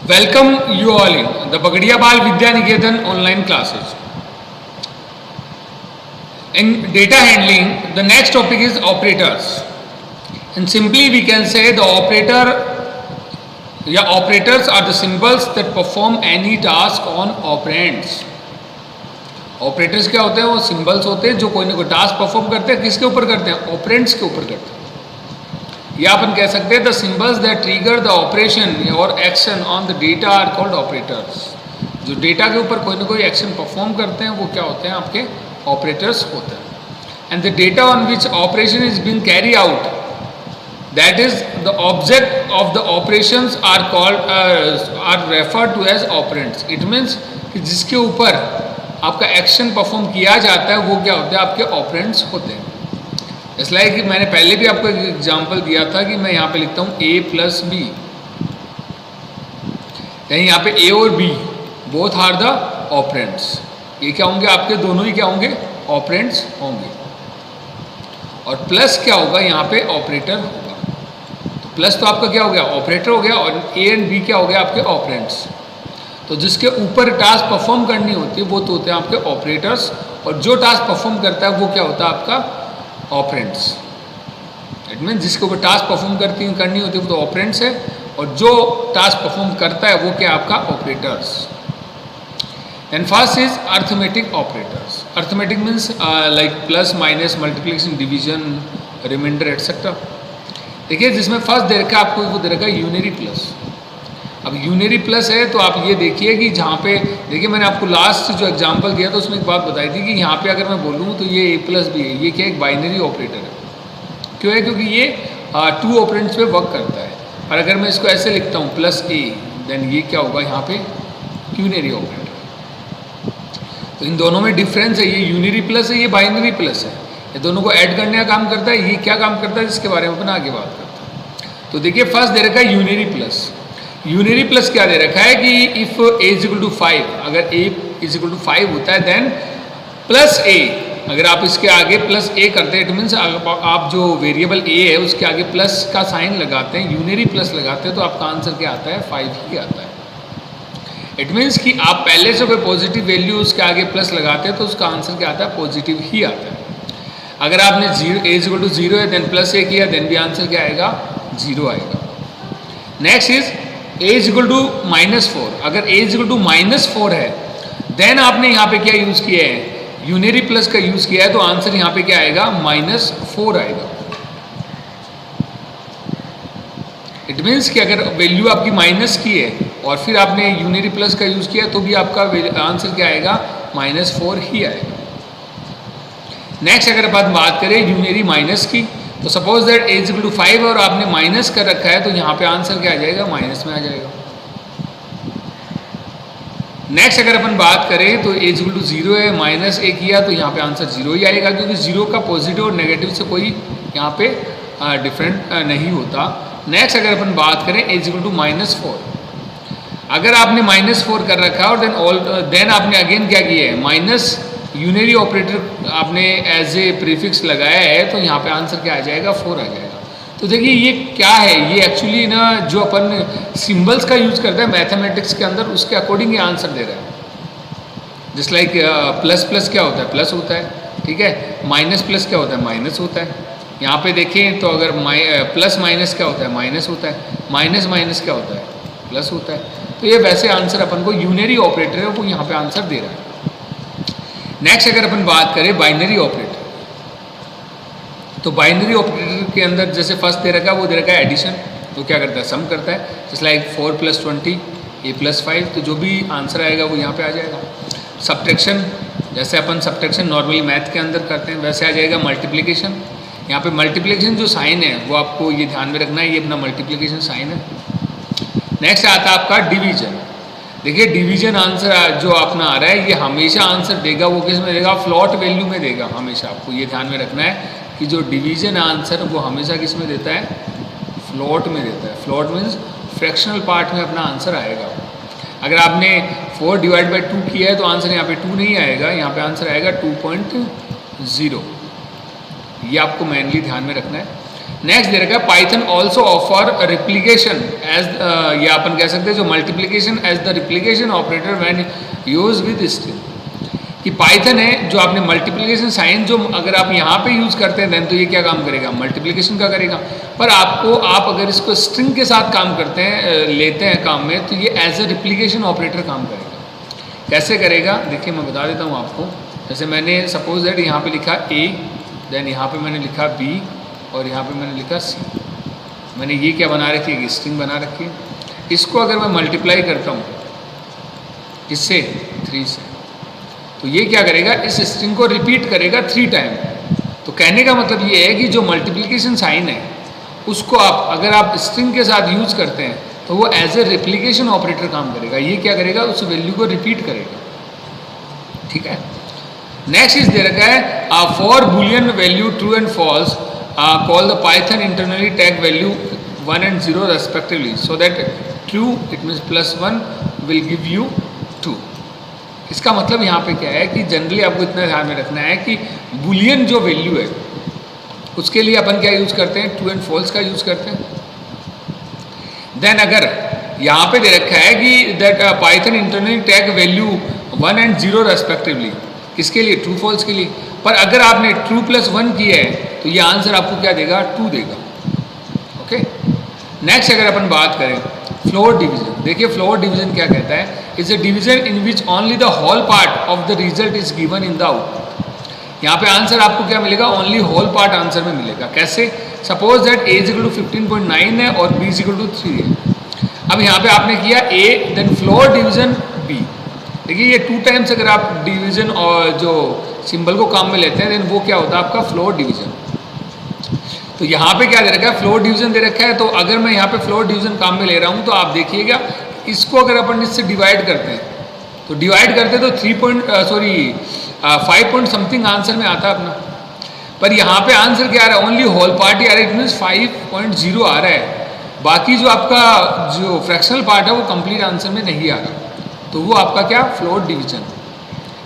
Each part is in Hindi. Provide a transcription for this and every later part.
Welcome you all in the Pagadia Bal Vidya Niketan online classes. In data handling, the next topic is operators. And simply we can say the operators are the symbols that perform any task on operands. Operators क्या होते हैं? वो सिंबल्स होते हैं जो कोई ना कोई टास्क परफॉर्म करते हैं. किसके ऊपर करते हैं? ऑपरेंड्स के ऊपर करते हैं. या अपन कह सकते हैं the symbols that trigger the operation और action on the data are called operators. जो डेटा के ऊपर कोई ना कोई एक्शन परफॉर्म करते हैं वो क्या होते हैं? आपके ऑपरेटर्स होते हैं. And the data on which operation is being carried out, that is the object of the operations are called or referred to as operands. It means कि जिसके ऊपर आपका एक्शन परफॉर्म किया जाता है वो क्या होते हैं? आपके ऑपरेंड्स होते हैं. इसलिए कि मैंने पहले भी आपको एक एग्जांपल दिया था कि मैं यहाँ पे लिखता हूँ a प्लस बी. यानी यहाँ पे a और b both are the operands. ये क्या होंगे? आपके दोनों ही क्या होंगे? ऑपरेंड्स होंगे. और प्लस क्या होगा? यहाँ पे ऑपरेटर होगा. तो प्लस तो आपका क्या हो गया? ऑपरेटर हो गया. और a एंड b क्या हो गया? आपके ऑपरेंड्स. तो जिसके ऊपर टास्क परफॉर्म करनी होती है वो तो होते हैं आपके ऑपरेटर्स. और जो टास्क परफॉर्म करता है वो क्या होता है? आपका ऑपरेंड्स. इट मीन जिसके ऊपर टास्क परफॉर्म करनी होती है वो तो ऑपरेंड्स है. और जो टास्क परफॉर्म करता है वो क्या? आपका operators. And first is arithmetic operators. Arithmetic means like plus, minus, multiplication, division, remainder etcetera. देखिए जिसमें फर्स्ट दे रखा है आपको वो दे रखा है यूनरी प्लस. अब यूनरी प्लस है तो आप ये देखिए कि जहाँ पे देखिए मैंने आपको लास्ट जो एग्जांपल दिया था उसमें एक बात बताई थी कि यहाँ पे अगर मैं बोलूँ तो ये a प्लस बी है. ये क्या? एक बाइनरी ऑपरेटर है. क्यों है? क्योंकि ये टू ऑपरेंड्स पे वर्क करता है. और अगर मैं इसको ऐसे लिखता हूँ प्लस a, देन ये क्या होगा? यहाँ पे यूनरी ऑपरेटर. तो इन दोनों में डिफरेंस है. ये यूनरी प्लस है, ये बाइनरी प्लस है. ये दोनों को ऐड करने का काम करता है. ये क्या काम करता है जिसके बारे में अपन आगे बात करते हैं. तो देखिए फर्स्ट दे रखा है यूनरी प्लस. यूनरी प्लस क्या दे रखा है कि if a is equal to 5, अगर a इज इक्वल टू 5 होता है देन प्लस a. अगर आप इसके आगे प्लस a करते हैं इट मीन्स आप जो वेरिएबल a है उसके आगे प्लस का साइन लगाते हैं, यूनरी प्लस लगाते हैं, तो आपका आंसर क्या आता है? 5 ही आता है. इट मीन्स कि आप पहले से कोई पॉजिटिव वैल्यू उसके आगे प्लस लगाते हैं तो उसका आंसर क्या आता है? पॉजिटिव ही आता है. अगर आपने a इज इक्वल टू 0 है देन प्लस a किया देन भी आंसर क्या आएगा? 0 आएगा. Next is a is equal to -4. अगर a इज इक्वल टू -4 है देन आपने यहाँ पे क्या यूज़ किया है? यूनरी प्लस का यूज़ किया है तो आंसर यहाँ पे क्या आएगा? -4 आएगा. इट मीन्स कि अगर वैल्यू आपकी माइनस की है और फिर आपने यूनरी प्लस का यूज़ किया तो भी आपका आंसर क्या आएगा? -4 ही आएगा. नेक्स्ट अगर अपन बात करें यूनरी माइनस की, तो suppose that a is equal to 5 और आपने माइनस कर रखा है तो यहाँ पे आंसर क्या आ जाएगा? माइनस में आ जाएगा. नेक्स्ट अगर अपन बात करें तो a इज इक्वल टू 0 है, -a किया तो यहाँ पे आंसर 0 ही आएगा क्योंकि 0 का पॉजिटिव और नेगेटिव से कोई यहाँ पे डिफरेंट नहीं होता. नेक्स्ट अगर अपन बात करें a इज इक्वल टू -4. अगर आपने -4 कर रखा है और देन आपने अगेन क्या किया है? माइनस यूनरी ऑपरेटर आपने एज ए प्रीफिक्स लगाया है तो यहाँ पे आंसर क्या आ जाएगा? 4 आ जाएगा. तो देखिए ये क्या है? ये एक्चुअली ना जो अपन सिंबल्स का यूज़ करते हैं मैथमेटिक्स के अंदर उसके अकॉर्डिंग ये आंसर दे रहा है. जस्ट लाइक प्लस प्लस क्या होता है? प्लस होता है. ठीक है. माइनस प्लस क्या होता है? माइनस होता है. यहाँ पे देखें तो अगर प्लस माइनस क्या होता है? माइनस होता है. माइनस माइनस क्या होता है? प्लस होता है. तो ये वैसे आंसर अपन को यूनरी ऑपरेटर है वो यहाँ पे आंसर दे रहा है. नेक्स्ट अगर अपन बात करें बाइनरी ऑपरेटर, तो बाइनरी ऑपरेटर के अंदर जैसे फर्स्ट दे रखा है वो दे रखा है एडिशन. तो क्या करता है? सम करता है. Just like 4 + 20 a + 5. तो जो भी आंसर आएगा वो यहाँ पे आ जाएगा. सब्ट्रैक्शन, जैसे अपन सब्ट्रैक्शन नॉर्मली मैथ के अंदर करते हैं वैसे आ जाएगा. मल्टीप्लिकेशन, यहाँ पे मल्टीप्लिकेशन जो साइन है वो आपको ये ध्यान में रखना है, ये अपना मल्टीप्लिकेशन साइन है. नेक्स्ट आता है आपका डिवीजन. देखिए डिवीजन आंसर जो अपना आ रहा है ये हमेशा आंसर देगा वो किस में देगा? फ्लॉट वैल्यू में देगा हमेशा. आपको ये ध्यान में रखना है कि जो डिवीजन आंसर वो हमेशा किस में देता है? फ्लॉट में देता है. फ्लॉट मीन्स फ्रैक्शनल पार्ट में अपना आंसर आएगा. अगर आपने 4 / 2 किया है तो आंसर यहाँ पे 2 नहीं आएगा, यहाँ पे आंसर आएगा 2.0. ये आपको मेनली ध्यान में रखना है. नेक्स्ट दे रखा है Python also offer replication as, या अपन कह सकते हैं जो multiplication as the replication operator when use with string, कि पाइथन है जो आपने मल्टीप्लिकेशन साइन जो अगर आप यहाँ पे यूज़ करते हैं देन तो ये क्या काम करेगा, मल्टीप्लिकेशन का करेगा। पर आप अगर इसको स्ट्रिंग के साथ काम करते हैं, लेते हैं काम में, तो ये एज ए रिप्लिकेशन ऑपरेटर काम करेगा। कैसे करेगा देखिए मैं बता देता हूँ आपको। जैसे मैंने सपोज दैट यहाँ पे लिखा ए, देन यहाँ पे मैंने लिखा बी और यहाँ पे मैंने लिखा सी। मैंने ये क्या बना रखी है, स्ट्रिंग बना रखी है। इसको अगर मैं मल्टीप्लाई करता हूँ इससे 3 से, तो ये क्या करेगा, इस स्ट्रिंग को रिपीट करेगा 3 टाइम। तो कहने का मतलब ये है कि जो मल्टीप्लिकेशन साइन है उसको अगर आप स्ट्रिंग के साथ यूज करते हैं तो वो एज ए रिप्लिकेशन ऑपरेटर काम करेगा। ये क्या करेगा, उस वैल्यू को रिपीट करेगा। ठीक है। नेक्स्ट इज दे रखा है for Boolean value true and false call the Python internally tag value 1 and 0 respectively so that true it means +1 will give you 2। इसका मतलब यहाँ पे क्या है कि जनरली आपको इतना ध्यान में रखना है कि बुलियन जो वैल्यू है उसके लिए अपन क्या यूज़ करते हैं, ट्रू एंड फॉल्स का यूज़ करते हैं। देन अगर यहाँ पे दे रखा है कि that Python internally tag value 1 and 0 respectively, किसके लिए, ट्रू फॉल्स के लिए। पर अगर आपने ट्रू +1 किया है तो ये आंसर आपको क्या देगा, 2 देगा। ओके। नेक्स्ट अगर अपन बात करें फ्लोर डिवीजन, देखिए फ्लोर डिवीजन क्या कहता है, is a division in which only the whole part of the result is given in the output. यहाँ पे आंसर आपको क्या मिलेगा, ओनली होल पार्ट आंसर में मिलेगा। कैसे, सपोज दैट a = 15.9 है और b = 3 है। अब यहाँ पे आपने किया a, then floor division b। देखिए ये 2 टाइम्स अगर आप डिवीजन और जो सिंबल को काम में लेते हैं देन वो क्या होता है आपका फ्लोर डिवीजन। तो यहाँ पे क्या दे रखा है, फ्लोर डिवीजन दे रखा है। तो अगर मैं यहाँ पे फ्लोर डिवीजन काम में ले रहा हूँ तो आप देखिएगा इसको अगर अपन इससे डिवाइड करते हैं तो डिवाइड करते तो 5 पॉइंट समथिंग आंसर में आता है अपना। पर यहाँ पे आंसर क्या आ रहा है, ओनली होल पार्ट ही आ रहा है, इट मीन्स 5.0 आ रहा है। बाकी जो आपका जो फ्रैक्शनल पार्ट है वो कंप्लीट आंसर में नहीं आ रहा। तो वो आपका क्या, फ्लोर डिवीजन।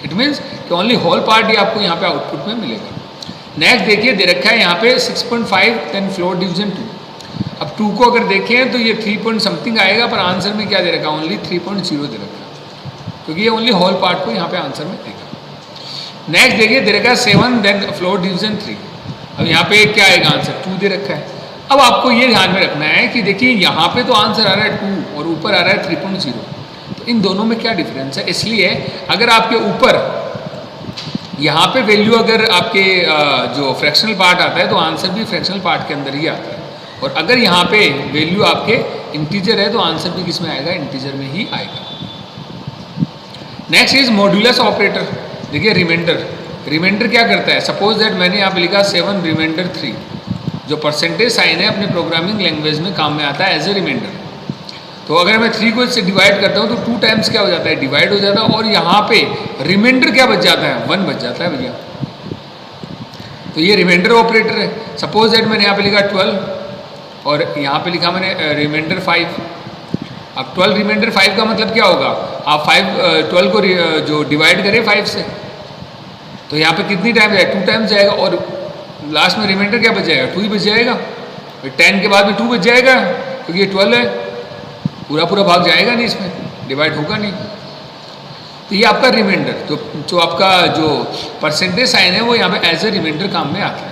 इट मीन्स कि ओनली होल पार्ट ही आपको यहाँ पे आउटपुट में मिलेगा। नेक्स्ट देखिए दे रखा है यहाँ पे 6.5 देन फ्लोर डिवीजन 2। अब 2 को अगर देखें तो ये 3 पॉइंट समथिंग आएगा, पर आंसर में क्या दे रखा है, ओनली 3.0 दे रखा है, क्योंकि ये ओनली होल पार्ट को यहाँ पे आंसर में देगा। नेक्स्ट देखिए दे रखा है 7 देन फ्लोर डिवीजन 3। अब यहाँ पे क्या आएगा आंसर, 2 दे रखा है। अब आपको ये ध्यान में रखना है कि देखिए यहाँ पे तो आंसर आ रहा है 2 और ऊपर आ रहा है 3.0, तो इन दोनों में क्या डिफरेंस है। इसलिए अगर आपके ऊपर यहाँ पे वैल्यू अगर आपके जो फ्रैक्शनल पार्ट आता है तो आंसर भी फ्रैक्शनल पार्ट के अंदर ही आता है, और अगर यहाँ पे वैल्यू आपके इंटीजर है तो आंसर भी किस में आएगा, इंटीजर में ही आएगा। Next is modulus operator. देखिए रिमाइंडर क्या करता है, सपोज दैट मैंने यहाँ पे लिखा 7 रिमाइंडर 3, जो परसेंटेज साइन है अपने प्रोग्रामिंग लैंग्वेज में काम में आता है एज ए रिमाइंडर। तो अगर मैं 3 को इससे डिवाइड करता हूँ तो 2 टाइम्स क्या हो जाता है, डिवाइड हो जाता है, और यहाँ पे रिमाइंडर क्या बच जाता है, 1 बच जाता है भैया। तो ये रिमाइंडर ऑपरेटर है। सपोज दैट मैंने यहाँ पे लिखा 12 और यहाँ पे लिखा मैंने रिमाइंडर 5। अब 12 रिमाइंडर 5 का मतलब क्या होगा, आप 12 को जो डिवाइड करें 5 से, तो यहाँ पे कितनी टाइम जाएगा, 2 टाइम्स जाएगा, और लास्ट में रिमाइंडर क्या बच जाएगा, 2 ही बच जाएगा। 10 के बाद में 2 बच जाएगा क्योंकि ये 12 है, पूरा भाग जाएगा नहीं, इसमें डिवाइड होगा नहीं। तो ये आपका रिमाइंडर, जो आपका जो परसेंटेज साइन है वो यहाँ पे एज ए रिमाइंडर काम में आता है।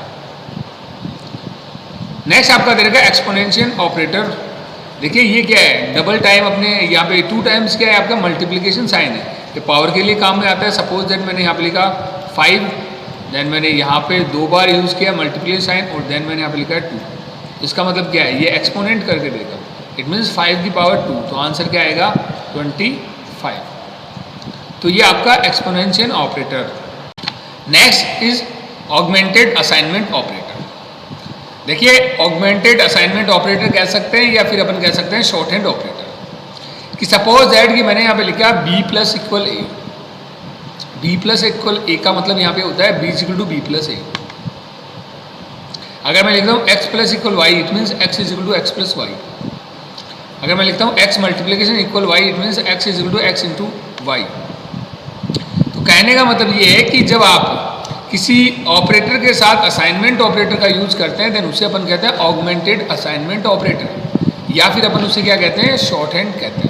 नेक्स्ट आपका दे रखा है एक्सपोनेंशियल ऑपरेटर। देखिए ये क्या है, डबल टाइम अपने यहाँ पे 2 टाइम्स क्या है आपका मल्टीप्लिकेशन साइन है, ये पावर के लिए काम में आता है। सपोज दैट मैंने यहाँ पे लिखा 5, देन मैंने यहाँ पे 2 बार यूज़ किया मल्टीप्लिकेशन साइन, और देन मैंने यहाँ पे लिखा है 2। इसका मतलब क्या है, ये एक्सपोनेंट करके देगा, इट मीन्स 5 की पावर 2, तो आंसर क्या आएगा 25। तो ये आपका exponential operator. Next is augmented assignment operator. देखिए ऑगमेंटेड असाइनमेंट ऑपरेटर कह सकते हैं या फिर अपन कह सकते हैं शॉर्ट हैंड ऑपरेटर। कि सपोज दैट कि मैंने यहाँ पे लिखा b + = a। b + a का मतलब यहाँ पे होता है b = b + a। अगर मैं लिखता हूँ x + y, it means x = x + y। अगर मैं लिखता हूँ x multiplication equal y, it means x = x × y। तो कहने का मतलब ये है कि जब आप किसी ऑपरेटर के साथ असाइनमेंट ऑपरेटर का यूज करते हैं देन उसे अपन कहते हैं ऑगमेंटेड असाइनमेंट ऑपरेटर, या फिर अपन उसे क्या कहते हैं, शॉर्ट हैंड कहते हैं।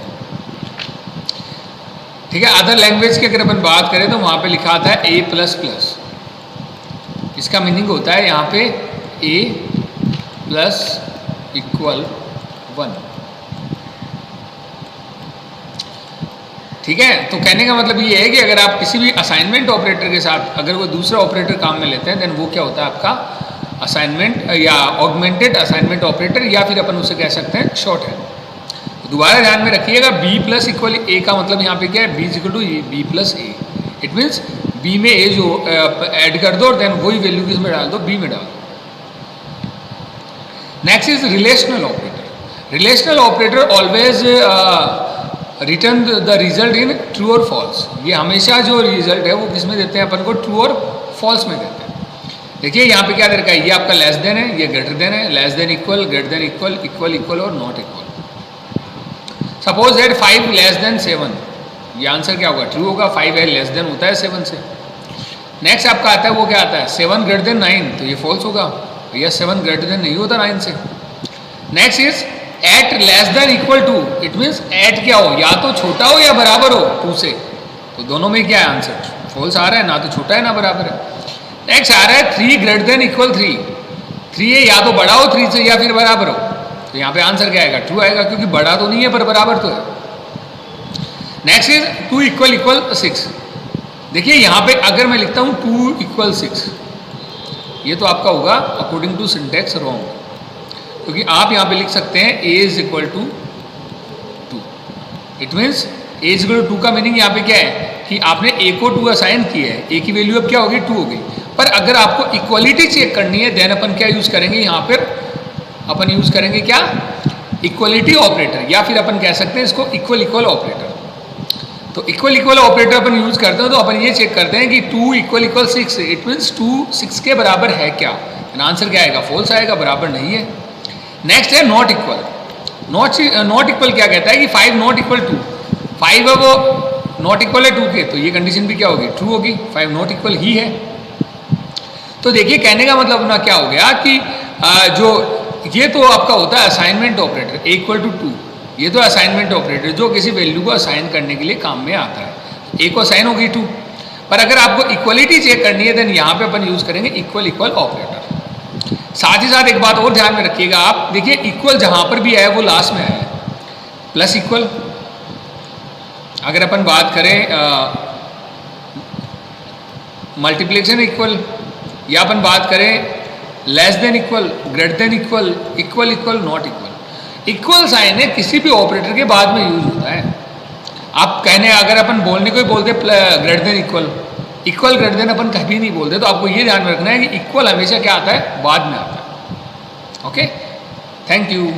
ठीक है, अदर लैंग्वेज की अगर अपन बात करें तो वहां पे लिखा आता है ए प्लस प्लस। इसका मीनिंग होता है यहाँ पे ए प्लस इक्वल 1। ठीक है, तो कहने का मतलब ये है कि अगर आप किसी भी असाइनमेंट ऑपरेटर के साथ अगर कोई दूसरा ऑपरेटर काम में लेते हैं देन वो क्या होता है आपका असाइनमेंट या ऑगमेंटेड असाइनमेंट ऑपरेटर, या फिर अपन उसे कह सकते हैं शॉर्ट हैंड। दोबारा ध्यान में रखिएगा, बी प्लस इक्वल ए का मतलब यहाँ पे क्या है, B is equal to B plus A. It means B में ए जो ऐड कर दो और देन वही वैल्यू किसमें डाल दो, बी में डाल दो। Next is relational operator. Relational operator always return the result in true और फॉल्स। ये हमेशा जो रिजल्ट है वो किस में देते हैं अपन को, ट्रू और फॉल्स में देते हैं। देखिए यहाँ पे क्या दे रखा है, ये आपका लेस देन है, ये ग्रेटर देन है, less than equal, greater than equal, equal equal और not equal. Suppose that 5 less than 7, ये आंसर क्या होगा, ट्रू होगा। 5 है लेस देन होता है 7 से। नेक्स्ट आपका आता है वो क्या आता है, 7 ग्रेटर देन 9, तो ये फॉल्स होगा, भैया 7 ग्रेटर देन नहीं होता 9 से। Next is at less than equal to. It means at क्या हो, या तो छोटा हो या बराबर हो 2 से, तो दोनों में क्या है आंसर, फॉल्स आ रहा है, ना तो छोटा है ना बराबर है। नेक्स्ट आ रहा है 3 ग्रेटर देन इक्वल 3। 3 है या तो बड़ा हो 3 से या फिर बराबर हो, तो यहाँ पे आंसर क्या आएगा, ट्रू आएगा, क्योंकि बड़ा तो नहीं है पर बराबर तो है। Next is 2 equal equal 6। देखिए यहाँ पे अगर मैं लिखता हूँ 2 इक्वल 6, ये तो आपका होगा अकॉर्डिंग टू सिंटेक्स रॉन्ग, क्योंकि आप यहाँ पे लिख सकते हैं a is equal to 2। It means a is equal to 2 का मीनिंग यहाँ पे क्या है कि आपने a को 2 असाइन किया है, a की वैल्यू अब क्या होगी, 2 होगी। पर अगर आपको इक्वलिटी चेक करनी है देन अपन क्या यूज करेंगे, यहाँ पर अपन यूज करेंगे क्या, इक्वलिटी ऑपरेटर, या फिर अपन कह सकते हैं इसको इक्वल इक्वल ऑपरेटर। तो इक्वल इक्वल ऑपरेटर अपन यूज करते हैं तो अपन ये चेक करते हैं कि 2 इक्वल इक्वल 6, इट मीन्स 2 6 के बराबर है क्या, आंसर क्या आएगा, फॉल्स आएगा, बराबर नहीं है। नेक्स्ट है नॉट इक्वल। नॉट इक्वल क्या कहता है कि 5 नॉट इक्वल 2, 5 है वो नॉट इक्वल है 2 के, तो ये कंडीशन भी क्या होगी, ट्रू होगी, 5 नॉट इक्वल ही है। तो देखिए कहने का मतलब ना क्या हो गया कि जो ये तो आपका होता है assignment operator, a equal to 2, ये तो असाइनमेंट ऑपरेटर जो किसी वैल्यू को असाइन करने के लिए काम में आता है। a को असाइन होगी 2, पर अगर आपको इक्वलिटी चेक करनी है देन यहाँ पे अपन यूज करेंगे इक्वल इक्वल ऑपरेटर। साथ ही साथ एक बात और ध्यान में रखिएगा आप, देखिए इक्वल जहां पर भी आया वो लास्ट में आया है, प्लस इक्वल। अगर अपन बात करें मल्टीप्लिकेशन इक्वल, या अपन बात करें less than equal, greater than equal, equal equal, not equal. Equal sign है किसी भी ऑपरेटर के बाद में यूज होता है। आप कहने अगर अपन बोलने को ही बोलते greater than equal, equal greater than अपन कभी नहीं बोलते, तो आपको ये ध्यान में रखना है कि इक्वल हमेशा क्या आता है, बाद में आता है। Okay, thank you.